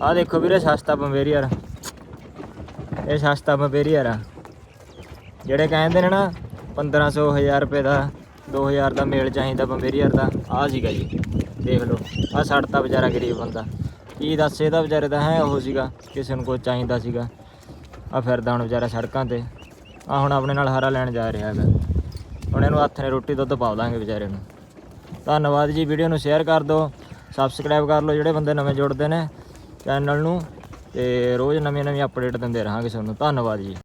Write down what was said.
ਆਹ ਦੇਖੋ ਵੀਰੇ ਸਸਤਾ ਬੰਬੇਰੀਅਰ, ਇਹ ਸਸਤਾ ਬੰਬੇਰੀਅਰ ਆ। ਜਿਹੜੇ ਕਹਿੰਦੇ ਨੇ ਨਾ 1500 1000 ਰੁਪਏ ਦਾ 2000 ਦਾ ਮੇਲ ਚਾਹੀਦਾ ਬੰਬੇਰੀਅਰ ਦਾ, ਆਹ ਸੀਗਾ ਜੀ। ਦੇਖ ਲਓ ਆਹ ਸੜਤਾ ਵਿਚਾਰਾ ਗਰੀਬ ਬੰਦਾ, ਕੀ ਦੱਸ ਇਹਦਾ ਵਿਚਾਰੇ ਦਾ ਹੈ ਉਹ ਸੀਗਾ, ਕਿਸੇ ਨੂੰ ਕੁਛ ਚਾਹੀਦਾ ਸੀਗਾ। ਆਹ ਫਿਰਦਾ ਹੁਣ ਵਿਚਾਰਾ ਸੜਕਾਂ 'ਤੇ। ਆਹ ਹੁਣ ਆਪਣੇ ਨਾਲ ਹਰਾ ਲੈਣ ਜਾ ਰਿਹਾ ਹੈਗਾ, ਹੁਣ ਇਹਨੂੰ ਹੱਥ ਨੇ ਰੋਟੀ ਦੁੱਧ ਪਾ ਦਾਂਗੇ ਵਿਚਾਰੇ ਨੂੰ। ਧੰਨਵਾਦ ਜੀ। ਵੀਡੀਓ ਨੂੰ ਸ਼ੇਅਰ ਕਰ ਦਿਓ, ਸਬਸਕ੍ਰਾਈਬ ਕਰ ਲਓ ਜਿਹੜੇ ਬੰਦੇ ਨਵੇਂ ਜੁੜਦੇ ਨੇ ਚੈਨਲ ਨੂੰ, ਅਤੇ ਰੋਜ਼ ਨਵੀਆਂ ਅਪਡੇਟ ਦਿੰਦੇ ਰਹਾਂਗੇ ਤੁਹਾਨੂੰ। ਧੰਨਵਾਦ ਜੀ।